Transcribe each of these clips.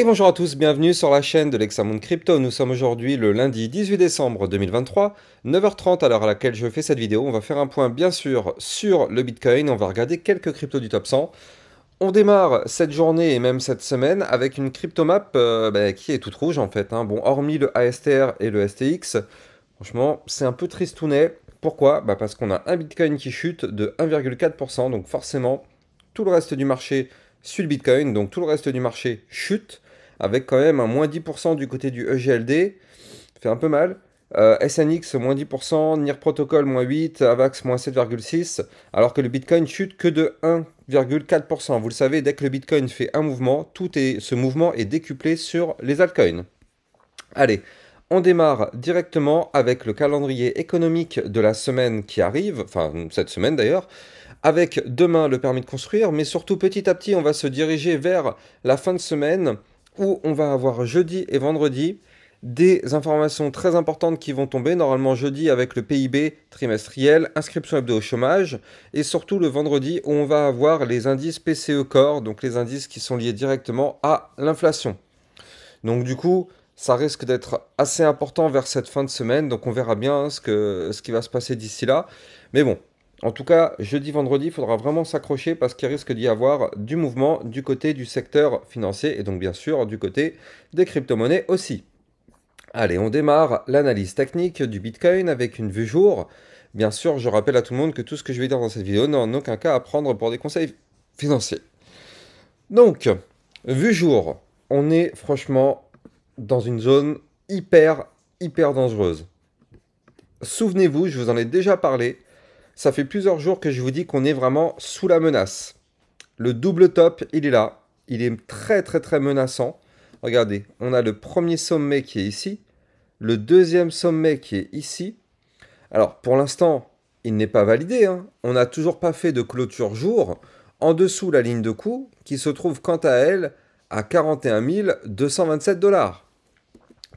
Et bonjour à tous, bienvenue sur la chaîne de l'Hexamonde Crypto. Nous sommes aujourd'hui le lundi 18 décembre 2023, 9h30 à l'heure à laquelle je fais cette vidéo. On va faire un point bien sûr sur le Bitcoin, on va regarder quelques cryptos du top 100. On démarre cette journée et même cette semaine avec une cryptomap qui est toute rouge en fait, hein. Bon, hormis le ASTR et le STX, franchement c'est un peu tristounet. Pourquoi? Parce qu'on a un Bitcoin qui chute de 1,4%, donc forcément tout le reste du marché suit le Bitcoin, donc tout le reste du marché chute, avec quand même un moins 10% du côté du EGLD, fait un peu mal. SNX moins 10%, NIR Protocol moins 8%, AVAX moins 7,6%, alors que le Bitcoin chute que de 1,4%. Vous le savez, dès que le Bitcoin fait un mouvement, ce mouvement est décuplé sur les altcoins. Allez, on démarre directement avec le calendrier économique de la semaine qui arrive, enfin cette semaine d'ailleurs, avec demain le permis de construire, mais surtout petit à petit on va se diriger vers la fin de semaine où on va avoir jeudi et vendredi des informations très importantes qui vont tomber, normalement jeudi avec le PIB trimestriel, inscription hebdo au chômage, et surtout le vendredi où on va avoir les indices PCE Core, donc les indices qui sont liés directement à l'inflation. Donc du coup, ça risque d'être assez important vers cette fin de semaine, donc on verra bien ce qui va se passer d'ici là. Mais bon, en tout cas, jeudi, vendredi, il faudra vraiment s'accrocher parce qu'il risque d'y avoir du mouvement du côté du secteur financier et donc bien sûr du côté des crypto-monnaies aussi. Allez, on démarre l'analyse technique du Bitcoin avec une vue jour. Bien sûr, je rappelle à tout le monde que tout ce que je vais dire dans cette vidéo n'a en aucun cas à prendre pour des conseils financiers. Donc, vue jour, on est franchement dans une zone hyper dangereuse. Souvenez-vous, je vous en ai déjà parlé, ça fait plusieurs jours que je vous dis qu'on est vraiment sous la menace. Le double top, il est là, il est très menaçant. Regardez, on a le premier sommet qui est ici, le deuxième sommet qui est ici. Alors, pour l'instant, il n'est pas validé, hein. On n'a toujours pas fait de clôture jour. En dessous, la ligne de coût, qui se trouve quant à elle à 41 227 $.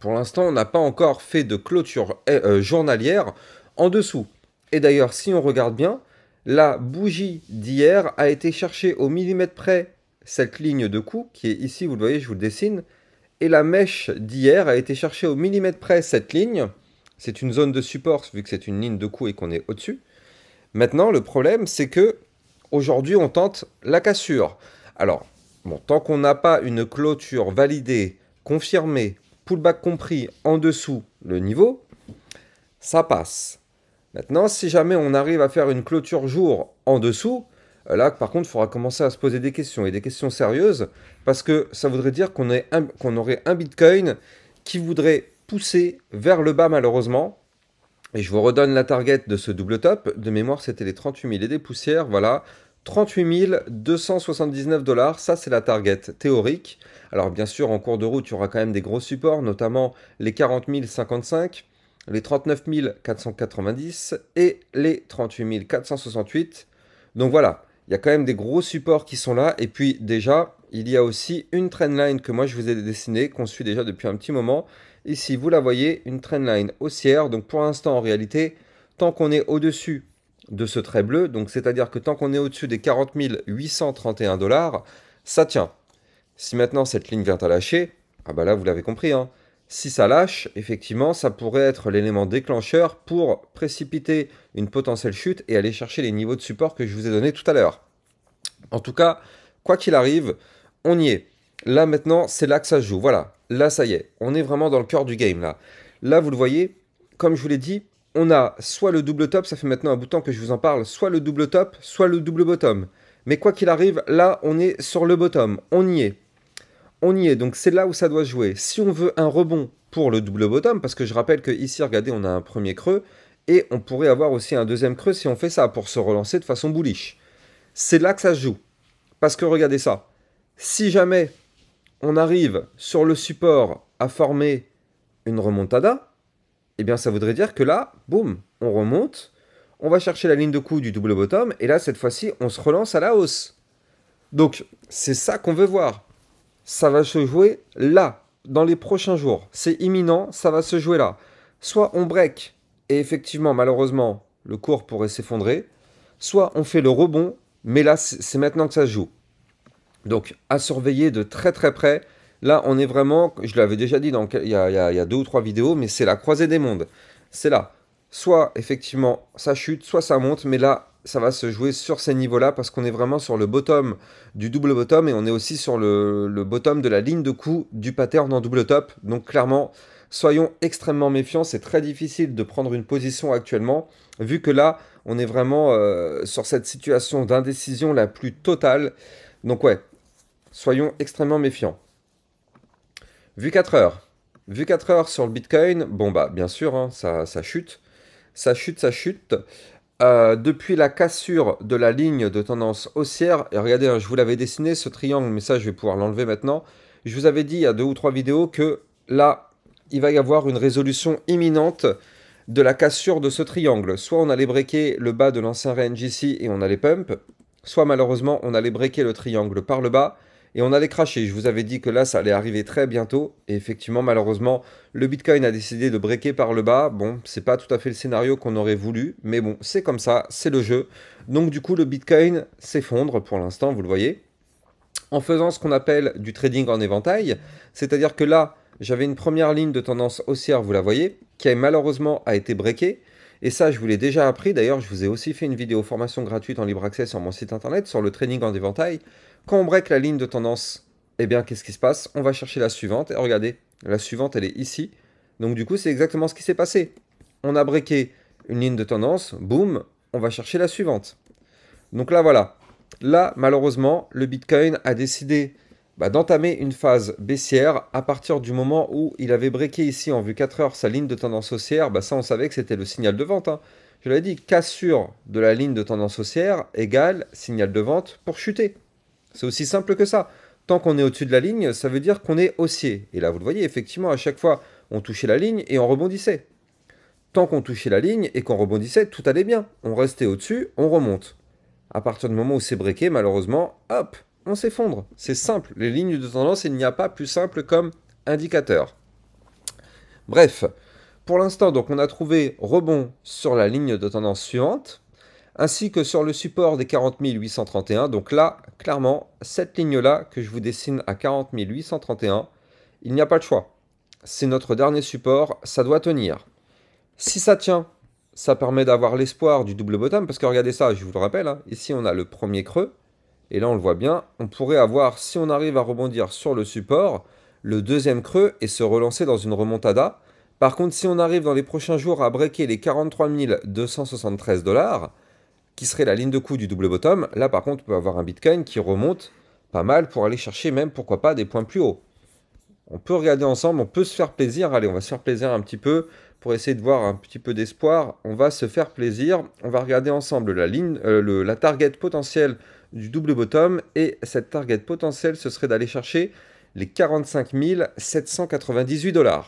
Pour l'instant, on n'a pas encore fait de clôture journalière en dessous. Et d'ailleurs, si on regarde bien, la bougie d'hier a été chercher au millimètre près cette ligne de coût, qui est ici, vous le voyez, je vous le dessine. Et la mèche d'hier a été chercher au millimètre près cette ligne. C'est une zone de support, vu que c'est une ligne de coût et qu'on est au-dessus. Maintenant, le problème, c'est que aujourd'hui, on tente la cassure. Alors, bon, tant qu'on n'a pas une clôture validée, confirmée, pullback compris en dessous le niveau, ça passe. Maintenant, si jamais on arrive à faire une clôture jour en dessous, là, par contre, il faudra commencer à se poser des questions, et des questions sérieuses, parce que ça voudrait dire qu'on aurait un Bitcoin qui voudrait pousser vers le bas, malheureusement. Et je vous redonne la target de ce double top. De mémoire, c'était les 38 000 et des poussières, voilà. 38 279 $, ça c'est la target théorique. Alors bien sûr, en cours de route, il y aura quand même des gros supports, notamment les 40 055, les 39 490 et les 38 468. Donc voilà, il y a quand même des gros supports qui sont là. Et puis déjà, il y a aussi une trendline que moi je vous ai dessinée, qu'on suit déjà depuis un petit moment. Ici, vous la voyez, une trendline haussière. Donc pour l'instant, en réalité, tant qu'on est au-dessus de ce trait bleu, donc c'est-à-dire que tant qu'on est au-dessus des 40 831 $, ça tient. Si maintenant cette ligne vient à lâcher, ah bah là vous l'avez compris, hein, si ça lâche, effectivement, ça pourrait être l'élément déclencheur pour précipiter une potentielle chute et aller chercher les niveaux de support que je vous ai donnés tout à l'heure. En tout cas, quoi qu'il arrive, on y est. Là maintenant, c'est là que ça se joue. Voilà, là ça y est, on est vraiment dans le cœur du game là. Là, vous le voyez, comme je vous l'ai dit, on a soit le double top, ça fait maintenant un bout de temps que je vous en parle, soit le double top, soit le double bottom. Mais quoi qu'il arrive, là, on est sur le bottom, on y est. On y est, donc c'est là où ça doit se jouer. Si on veut un rebond pour le double bottom, parce que je rappelle que ici, regardez, on a un premier creux, et on pourrait avoir aussi un deuxième creux si on fait ça, pour se relancer de façon bullish. C'est là que ça se joue. Parce que regardez ça, si jamais on arrive sur le support à former une remontada, eh bien ça voudrait dire que là, boum, on remonte, on va chercher la ligne de coup du double bottom, et là, cette fois-ci, on se relance à la hausse. Donc, c'est ça qu'on veut voir. Ça va se jouer là, dans les prochains jours. C'est imminent, ça va se jouer là. Soit on break, et effectivement, malheureusement, le cours pourrait s'effondrer, soit on fait le rebond, mais là, c'est maintenant que ça se joue. Donc, à surveiller de très près, Là, on est vraiment, je l'avais déjà dit il y a deux ou trois vidéos, mais c'est la croisée des mondes. C'est là. Soit, effectivement, ça chute, soit ça monte, mais là, ça va se jouer sur ces niveaux-là, parce qu'on est vraiment sur le bottom du double bottom, et on est aussi sur le bottom de la ligne de coup du pattern en double top. Donc, clairement, soyons extrêmement méfiants. C'est très difficile de prendre une position actuellement, vu que là, on est vraiment sur cette situation d'indécision la plus totale. Donc, ouais, soyons extrêmement méfiants. Vu 4 heures. Vu 4 heures sur le Bitcoin, bon bah bien sûr, hein, ça chute. Ça chute, ça chute. Depuis la cassure de la ligne de tendance haussière, et regardez, hein, je vous l'avais dessiné ce triangle, mais ça je vais pouvoir l'enlever maintenant. Je vous avais dit il y a deux ou trois vidéos que là, il va y avoir une résolution imminente de la cassure de ce triangle. Soit on allait breaker le bas de l'ancien RNGC et on allait pump, soit malheureusement on allait breaker le triangle par le bas et on allait cracher. Je vous avais dit que là ça allait arriver très bientôt et effectivement malheureusement le Bitcoin a décidé de breaker par le bas. Bon, c'est pas tout à fait le scénario qu'on aurait voulu, mais bon, c'est comme ça, c'est le jeu. Donc du coup le Bitcoin s'effondre pour l'instant, vous le voyez, en faisant ce qu'on appelle du trading en éventail, c'est-à-dire que là, j'avais une première ligne de tendance haussière, vous la voyez, qui malheureusement a été breakée. Et ça, je vous l'ai déjà appris. D'ailleurs, je vous ai aussi fait une vidéo formation gratuite en libre accès sur mon site internet sur le trading en éventail. Quand on break la ligne de tendance, eh bien, qu'est-ce qui se passe? On va chercher la suivante. Et regardez, la suivante, elle est ici. Donc, du coup, c'est exactement ce qui s'est passé. On a breaké une ligne de tendance, boum, on va chercher la suivante. Donc là, voilà. Là, malheureusement, le Bitcoin a décidé d'entamer une phase baissière à partir du moment où il avait breaké ici en vue 4 heures sa ligne de tendance haussière. Ça, on savait que c'était le signal de vente, hein. Je l'avais dit, cassure de la ligne de tendance haussière égale signal de vente pour chuter. C'est aussi simple que ça. Tant qu'on est au-dessus de la ligne, ça veut dire qu'on est haussier. Et là, vous le voyez, effectivement, à chaque fois, on touchait la ligne et on rebondissait. Tant qu'on touchait la ligne et qu'on rebondissait, tout allait bien. On restait au-dessus, on remonte. À partir du moment où c'est breaké, malheureusement, hop, on s'effondre. C'est simple. Les lignes de tendance, il n'y a pas plus simple comme indicateur. Bref, pour l'instant, donc on a trouvé rebond sur la ligne de tendance suivante, ainsi que sur le support des 40 831. Donc là, clairement, cette ligne-là que je vous dessine à 40 831, il n'y a pas de choix. C'est notre dernier support, ça doit tenir. Si ça tient, ça permet d'avoir l'espoir du double bottom, parce que regardez ça, je vous le rappelle, hein, ici on a le premier creux, et là on le voit bien, on pourrait avoir, si on arrive à rebondir sur le support, le deuxième creux et se relancer dans une remontada. Par contre, si on arrive dans les prochains jours à breaker les 43 273 $, qui serait la ligne de coup du double bottom, là par contre on peut avoir un Bitcoin qui remonte pas mal pour aller chercher même, pourquoi pas, des points plus hauts. On peut regarder ensemble, on peut se faire plaisir. Allez, on va se faire plaisir un petit peu pour essayer de voir un petit peu d'espoir. On va se faire plaisir. On va regarder ensemble la ligne, la target potentielle du double bottom. Et cette target potentielle, ce serait d'aller chercher les 45 798 $.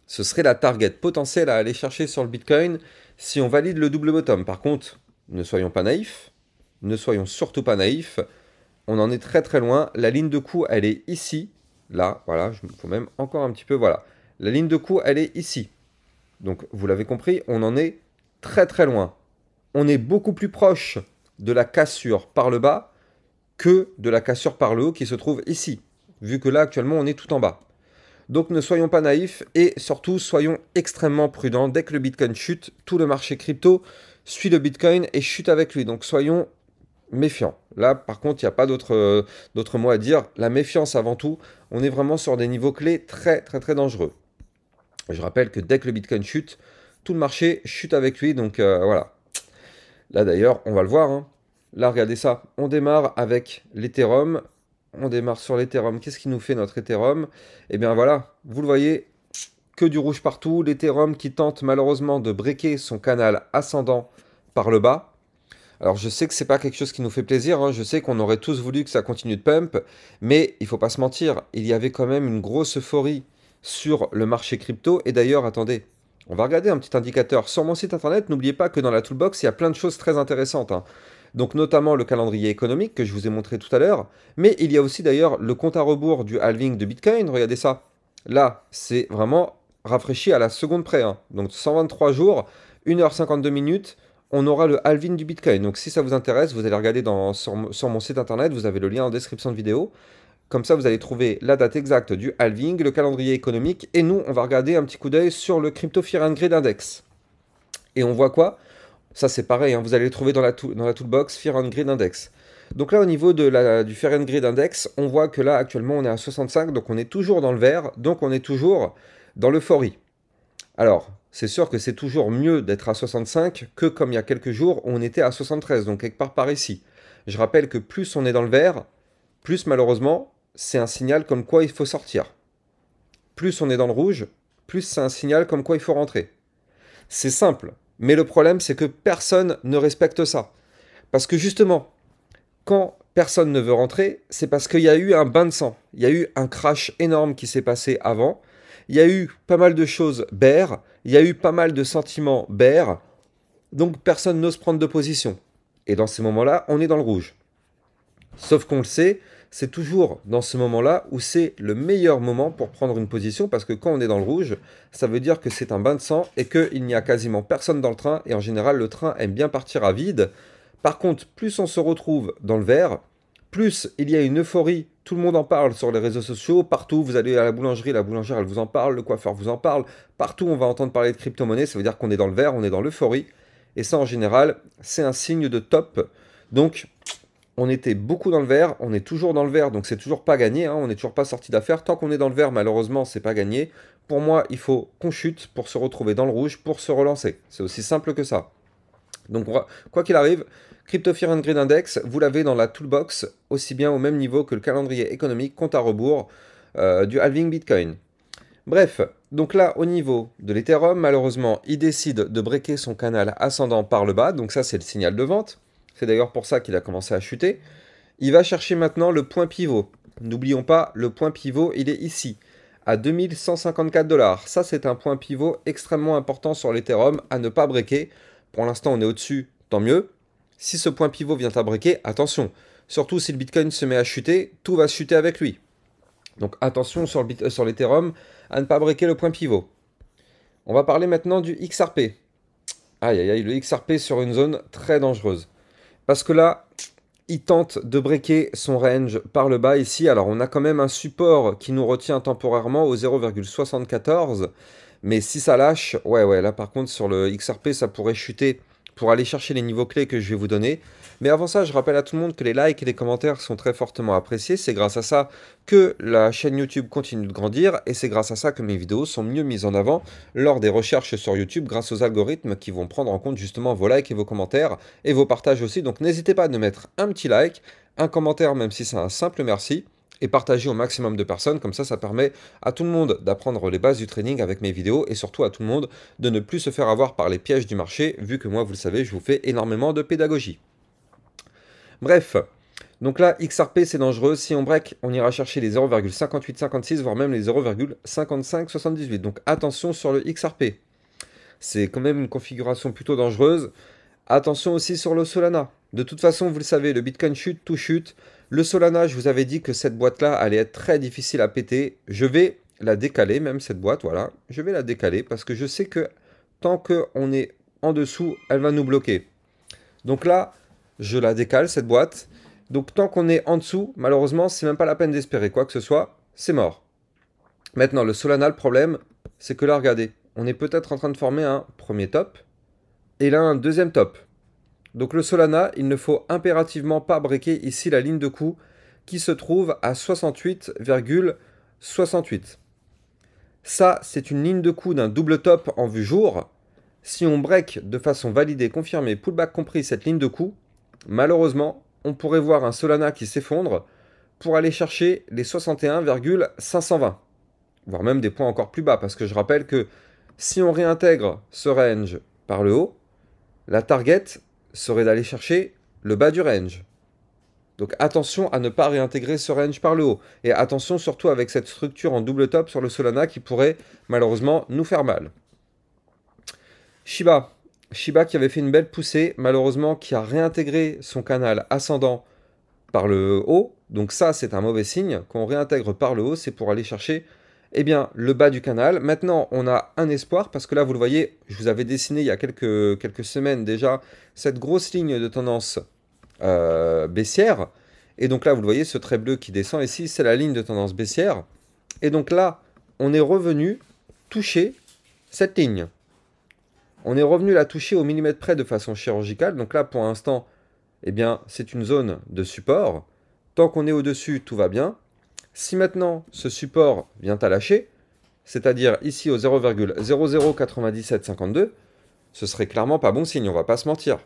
Ce serait la target potentielle à aller chercher sur le Bitcoin si on valide le double bottom. Par contre, ne soyons pas naïfs. Ne soyons surtout pas naïfs. On en est très très loin. La ligne de coup, elle est ici. Là, voilà, il faut même encore un petit peu, voilà. La ligne de coup, elle est ici. Donc, vous l'avez compris, on en est très très loin. On est beaucoup plus proche de la cassure par le bas que de la cassure par le haut qui se trouve ici. Vu que là, actuellement, on est tout en bas. Donc, ne soyons pas naïfs et surtout, soyons extrêmement prudents. Dès que le Bitcoin chute, tout le marché crypto suit le Bitcoin et chute avec lui. Donc, soyons méfiant. Là, par contre, il n'y a pas d'autres mots à dire. La méfiance avant tout. On est vraiment sur des niveaux clés très, très, très dangereux. Je rappelle que dès que le Bitcoin chute, tout le marché chute avec lui. Donc, voilà. Là, d'ailleurs, on va le voir, hein. Là, regardez ça. On démarre avec l'Ethereum. On démarre sur l'Ethereum. Qu'est-ce qui nous fait notre Ethereum? Eh bien, voilà. Vous le voyez, que du rouge partout. L'Ethereum qui tente malheureusement de breaker son canal ascendant par le bas. Alors je sais que c'est pas quelque chose qui nous fait plaisir, hein. Je sais qu'on aurait tous voulu que ça continue de pump, mais il faut pas se mentir, il y avait quand même une grosse euphorie sur le marché crypto. Et d'ailleurs, attendez, on va regarder un petit indicateur. Sur mon site internet, n'oubliez pas que dans la toolbox, il y a plein de choses très intéressantes, hein. Donc notamment le calendrier économique que je vous ai montré tout à l'heure, mais il y a aussi d'ailleurs le compte à rebours du halving de Bitcoin, regardez ça. Là, c'est vraiment rafraîchi à la seconde près, hein. Donc 123 jours, 1h52 minutes, on aura le halving du Bitcoin. Donc si ça vous intéresse, vous allez regarder sur mon site internet, vous avez le lien en description de vidéo. Comme ça, vous allez trouver la date exacte du halving, le calendrier économique. Et nous, on va regarder un petit coup d'œil sur le Crypto Fear and Greed Index. Et on voit quoi? Ça, c'est pareil, hein, vous allez le trouver dans la toolbox Fear and Greed Index. Donc là, au niveau du Fear and Greed Index, on voit que là, actuellement, on est à 65. Donc on est toujours dans le vert. Donc on est toujours dans l'euphorie. Alors, c'est sûr que c'est toujours mieux d'être à 65 que comme il y a quelques jours, où on était à 73. Donc quelque part par ici. Je rappelle que plus on est dans le vert, plus malheureusement, c'est un signal comme quoi il faut sortir. Plus on est dans le rouge, plus c'est un signal comme quoi il faut rentrer. C'est simple, mais le problème c'est que personne ne respecte ça. Parce que justement, quand personne ne veut rentrer, c'est parce qu'il y a eu un bain de sang. Il y a eu un crash énorme qui s'est passé avant. Il y a eu pas mal de choses bear. Il y a eu pas mal de sentiments bear. Donc personne n'ose prendre de position. Et dans ces moments-là, on est dans le rouge. Sauf qu'on le sait, c'est toujours dans ce moment-là où c'est le meilleur moment pour prendre une position, parce que quand on est dans le rouge, ça veut dire que c'est un bain de sang et qu'il n'y a quasiment personne dans le train, et en général le train aime bien partir à vide. Par contre, plus on se retrouve dans le vert, plus il y a une euphorie, tout le monde en parle sur les réseaux sociaux, partout, vous allez à la boulangerie elle vous en parle, le coiffeur vous en parle, partout on va entendre parler de crypto-monnaie, ça veut dire qu'on est dans le vert, on est dans l'euphorie, et ça en général, c'est un signe de top. Donc, on était beaucoup dans le vert, on est toujours dans le vert, donc c'est toujours pas gagné, hein, on n'est toujours pas sorti d'affaire. Tant qu'on est dans le vert, malheureusement, c'est pas gagné. Pour moi, il faut qu'on chute pour se retrouver dans le rouge, pour se relancer. C'est aussi simple que ça. Donc, quoi qu'il arrive, Crypto Fear and Greed Index, vous l'avez dans la toolbox, aussi bien au même niveau que le calendrier économique compte à rebours du halving Bitcoin. Bref, donc là, au niveau de l'Ethereum, malheureusement, il décide de breaker son canal ascendant par le bas, donc ça, c'est le signal de vente. C'est d'ailleurs pour ça qu'il a commencé à chuter. Il va chercher maintenant le point pivot. N'oublions pas, le point pivot, il est ici, à 2154 $. Ça, c'est un point pivot extrêmement important sur l'Ethereum à ne pas breaker. Pour l'instant, on est au-dessus, tant mieux. Si ce point pivot vient à breaker, attention. Surtout si le Bitcoin se met à chuter, tout va chuter avec lui. Donc attention sur l'Ethereum à ne pas breaker le point pivot. On va parler maintenant du XRP. Aïe aïe aïe, le XRP sur une zone très dangereuse. Parce que là, il tente de breaker son range par le bas ici. Alors, on a quand même un support qui nous retient temporairement au 0,74. Mais si ça lâche, ouais, là par contre, sur le XRP, ça pourrait chuter pour aller chercher les niveaux clés que je vais vous donner. Mais avant ça, je rappelle à tout le monde que les likes et les commentaires sont très fortement appréciés. C'est grâce à ça que la chaîne YouTube continue de grandir et c'est grâce à ça que mes vidéos sont mieux mises en avant lors des recherches sur YouTube grâce aux algorithmes qui vont prendre en compte justement vos likes et vos commentaires et vos partages aussi. Donc n'hésitez pas à mettre un petit like, un commentaire même si c'est un simple merci et partager au maximum de personnes. Comme ça permet à tout le monde d'apprendre les bases du trading avec mes vidéos et surtout à tout le monde de ne plus se faire avoir par les pièges du marché vu que moi, vous le savez, je vous fais énormément de pédagogie. Bref, donc là, XRP, c'est dangereux. Si on break, on ira chercher les 0,5856, voire même les 0,5578. Donc attention sur le XRP. C'est quand même une configuration plutôt dangereuse. Attention aussi sur le Solana. De toute façon, vous le savez, le Bitcoin chute, tout chute. Le Solana, je vous avais dit que cette boîte-là allait être très difficile à péter. Je vais la décaler, même cette boîte, voilà. Je vais la décaler parce que je sais que tant qu'on est en dessous, elle va nous bloquer. Donc là, je la décale, cette boîte. Donc tant qu'on est en dessous, malheureusement, c'est même pas la peine d'espérer quoi que ce soit. C'est mort. Maintenant, le Solana, le problème, c'est que là, regardez, on est peut-être en train de former un premier top. Et là, un deuxième top. Donc le Solana, il ne faut impérativement pas breaker ici la ligne de coup qui se trouve à 68,68. Ça, c'est une ligne de coup d'un double top en vue jour. Si on break de façon validée, confirmée, pullback compris cette ligne de coup, malheureusement, on pourrait voir un Solana qui s'effondre pour aller chercher les 61,520. Voire même des points encore plus bas, parce que je rappelle que si on réintègre ce range par le haut, la target serait d'aller chercher le bas du range. Donc attention à ne pas réintégrer ce range par le haut. Et attention surtout avec cette structure en double top sur le Solana qui pourrait malheureusement nous faire mal. Shiba qui avait fait une belle poussée, malheureusement qui a réintégré son canal ascendant par le haut. Donc ça, c'est un mauvais signe. Quand on réintègre par le haut, c'est pour aller chercher le bas du canal. Maintenant, on a un espoir parce que là, vous le voyez, je vous avais dessiné il y a quelques semaines déjà cette grosse ligne de tendance baissière. Et donc là, vous le voyez, ce trait bleu qui descend ici, c'est la ligne de tendance baissière. Et donc là, on est revenu toucher cette ligne. On est revenu la toucher au millimètre près de façon chirurgicale. Donc là, pour l'instant, eh bien, c'est une zone de support. Tant qu'on est au-dessus, tout va bien. Si maintenant, ce support vient à lâcher, c'est-à-dire ici au 0,009752, ce serait clairement pas bon signe, on va pas se mentir.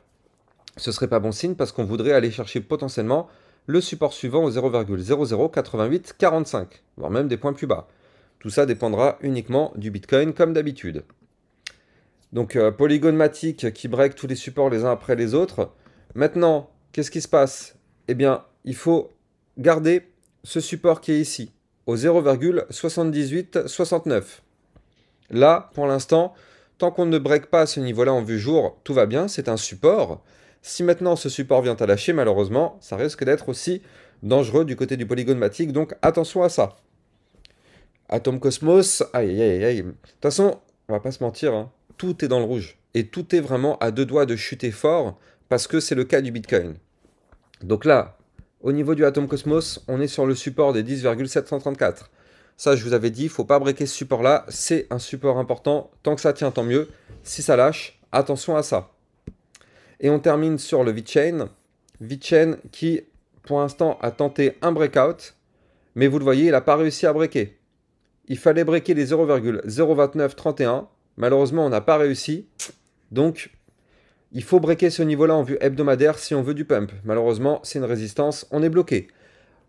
Ce serait pas bon signe parce qu'on voudrait aller chercher potentiellement le support suivant au 0,008845, voire même des points plus bas. Tout ça dépendra uniquement du Bitcoin comme d'habitude. Donc Polygon Matic qui break tous les supports les uns après les autres. Maintenant, qu'est-ce qui se passe? Eh bien, il faut garder ce support qui est ici, au 0,7869. Là, pour l'instant, tant qu'on ne break pas ce niveau-là en vue jour, tout va bien, c'est un support. Si maintenant ce support vient à lâcher, malheureusement, ça risque d'être aussi dangereux du côté du Polygon Matic, donc attention à ça. Atom Cosmos, aïe aïe aïe aïe. De toute façon, on va pas se mentir, hein, tout est dans le rouge. Et tout est vraiment à deux doigts de chuter fort, parce que c'est le cas du Bitcoin. Donc là, au niveau du Atom Cosmos, on est sur le support des 10,734. Ça, je vous avais dit, il ne faut pas breaker ce support-là. C'est un support important. Tant que ça tient, tant mieux. Si ça lâche, attention à ça. Et on termine sur le VeChain. VeChain qui, pour l'instant, a tenté un breakout. Mais vous le voyez, il n'a pas réussi à breaker. Il fallait breaker les 0,02931. Malheureusement, on n'a pas réussi. Donc, il faut breaker ce niveau-là en vue hebdomadaire si on veut du pump. Malheureusement, c'est une résistance, on est bloqué.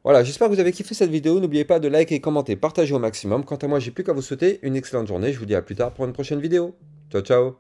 Voilà, j'espère que vous avez kiffé cette vidéo. N'oubliez pas de liker et commenter, partager au maximum. Quant à moi, j'ai plus qu'à vous souhaiter une excellente journée. Je vous dis à plus tard pour une prochaine vidéo. Ciao, ciao.